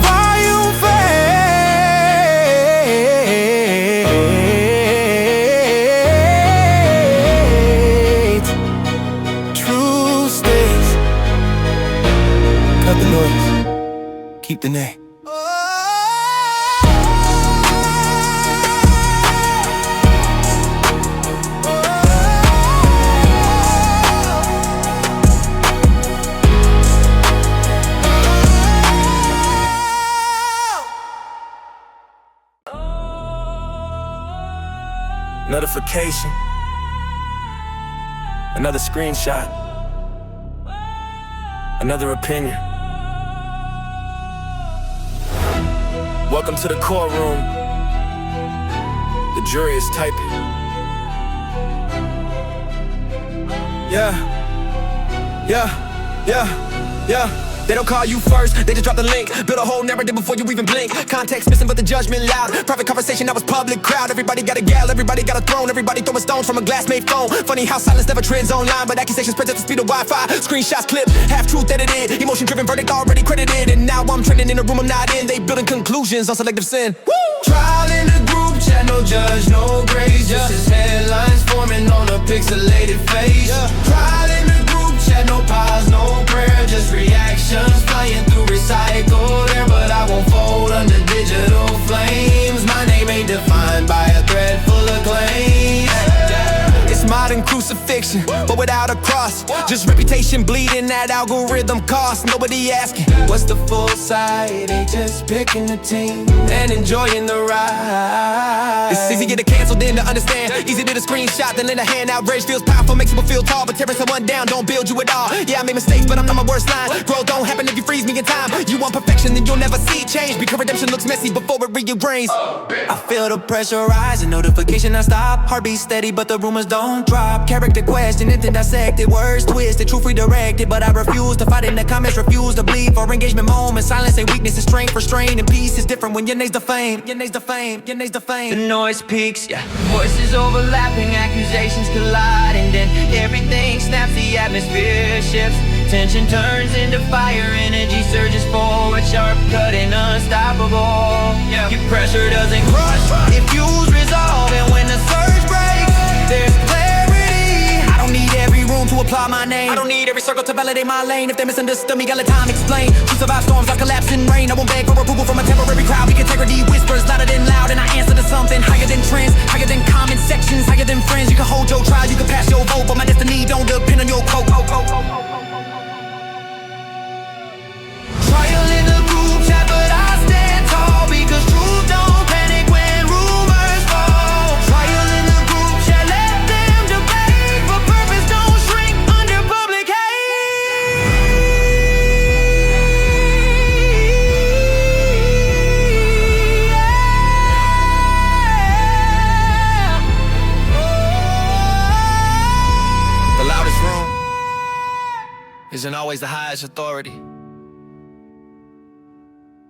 Volume fades, true stays. Cut the noise, keep the name. Notification, another screenshot, another opinion. Welcome to the courtroom. The jury is typing. Yeah. They don't call you first, they just drop the link. Build a whole narrative before you even blink. Context missing but the judgment loud. Private conversation, that was public crowd. Everybody got a gal, everybody got a throne. Everybody throwing stones from a glass-made phone. Funny how silence never trends online, but accusations spread at the speed of Wi-Fi. Screenshots clipped, half-truth edited. Emotion-driven verdict already credited. And now I'm trending in a room I'm not in. They building conclusions on selective sin. Woo! Trial in the group chat, no judge, no grace. Just as headlines forming on a pixelated face. Trial in the group chat, no pause, no prayer. Just reactions flying through recycled air. But I won't fold under digital flames. My name ain't defined by a thread full of claims. It's modern crucifixion, but without a cross. Just reputation bleeding, that algorithm cost. Nobody asking, What's the full side? They just picking the team and enjoying the ride. it's easier to cancel than to understand. Easy to screenshot than in a hand. Outrage feels powerful, makes people feel tall. But tearing someone down don't build you at all. Yeah, I made mistakes, but I'm not my worst line. Growth don't happen if you freeze me in time. You want perfection, then you'll never see change. Because redemption looks messy before it rearranges. I feel the pressure rising, notification non stop. Heartbeat steady, but the rumors don't drop. Character question, then dissected, words twisted, truth redirected. But I refuse to fight in the comments, refuse to bleed for engagement moments. Silence ain't weakness, it's strength, restraint, and peace is different when your name's defamed. Your name's defamed, your name's defamed. The noise peaks, yeah. Voices overlapping, accusations colliding. Then everything snaps, the atmosphere shifts. Tension turns into fire, energy surges forward, sharp cutting, unstoppable. Yeah. Your pressure doesn't crush, it fuels resolve. And when the surge breaks, there's clarity. I don't need every room to apply my name. I don't need every circle to validate my lane. If they misunderstood me, got let time explain. To survive storms like collapsing rain. I won't beg for approval from a temporary crowd. Weak integrity whispers louder than loud. And I answer to something higher than trends, higher than comment sections, higher than friends. You can hold your trial, you can pass your vote, but my destiny don't depend on your quote. Trial in the group chat, but I stand tall. Because truth don't panic when rumors fall. Trial in the group chat, let them debate. But purpose don't shrink under public The loudest room isn't always the highest authority.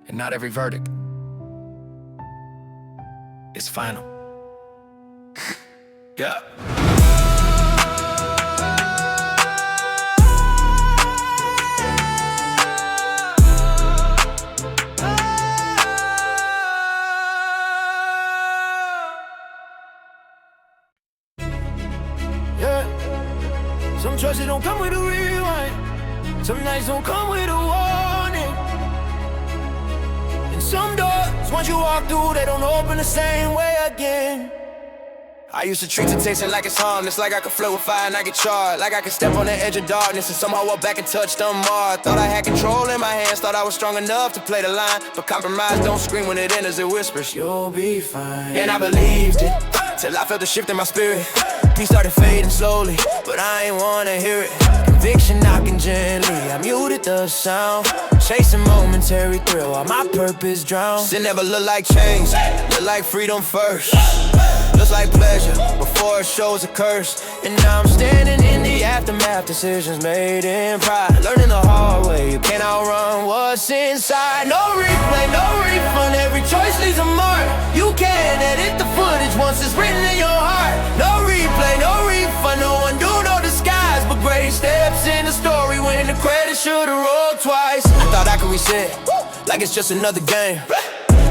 And not every verdict is final. Yeah. Some choices don't come with a rewind. Some nights don't come with a warning. And some doors, once you walk through, they don't open the same way again. I used to treat temptation like it's harmless, like I could float with fire and I get charged, like I could step on the edge of darkness and somehow walk back and touch them hard. Thought I had control in my hands, thought I was strong enough to play the line. But compromise don't scream when it enters, it whispers, you'll be fine. And I believed it, till I felt the shift in my spirit. Peace started fading slowly, but I ain't wanna hear it. Conviction knocking gently, I muted the sound. Chasing momentary thrill while my purpose drowns. Sin never look like change, look like freedom first. Looks like pleasure before it shows a curse. And now I'm standing in the aftermath, decisions made in pride. Learning the hard way, you can't outrun what's inside. No replay, no refund, every choice leaves a mark. You can't edit the footage once it's written in your heart. No replay, no refund, no undo, no disguise. But great steps in the story when the credit should've rolled twice. I thought I could reset, like it's just another game.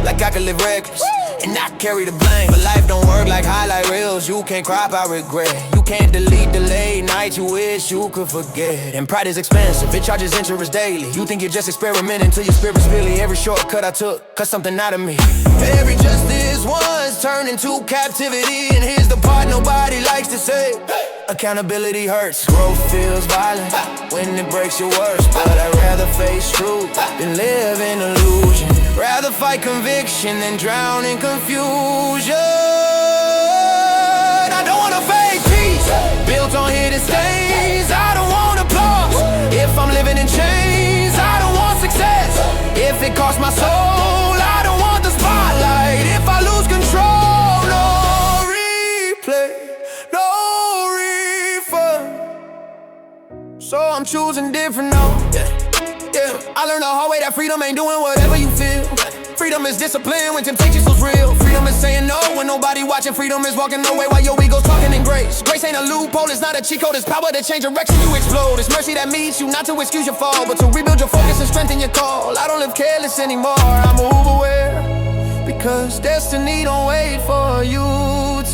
Like I could live reckless and not carry the blame. But life don't work like highlight reels. You can't crop out regret. You can't delete the late nights you wish you could forget. And pride is expensive, it charges interest daily. You think you're just experimenting till your spirit's really. Every shortcut I took cut something out of me. Every justice once turned into captivity. And here's the part nobody likes to say. Accountability hurts, growth feels violent when it breaks your worst. But I'd rather face truth than live in illusion. Rather fight conviction than drown in confusion. I don't want a fake peace built on hidden stains. I don't want applause if I'm living in chains. I don't want success if it costs my soul. I don't want the spotlight if I lose control. No replay, no refund. So I'm choosing different now. Yeah. I learned the hard way that freedom ain't doing whatever you feel. Freedom is discipline when temptation's so real. Freedom is saying no when nobody watching. Freedom is walking away while your ego's talking in grace. Grace ain't a loophole, it's not a cheat code. It's power to change direction, you explode. It's mercy that meets you, not to excuse your fall, but to rebuild your focus and strengthen your call. I don't live careless anymore, I move aware, because destiny don't wait for you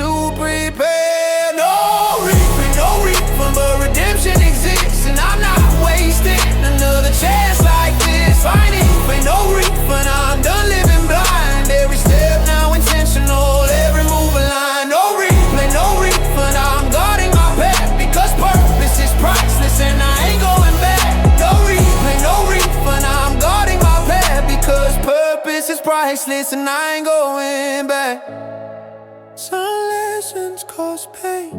to prepare. No reaping, but redemption exists, and I'm not wasting another chance like this. Finding ain't no reaping, I'm done living blind. Every step now intentional, every move a line. No reaping, I'm guarding my path, because purpose is priceless and I ain't going back. No reaping, I'm guarding my path, because purpose is priceless and I ain't going back. Some lessons cause pain,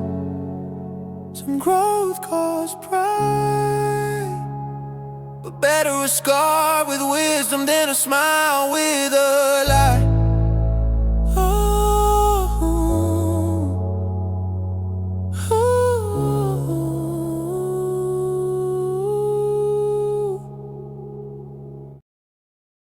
some growth cause pride, but better a scar with wisdom than a smile with a lie.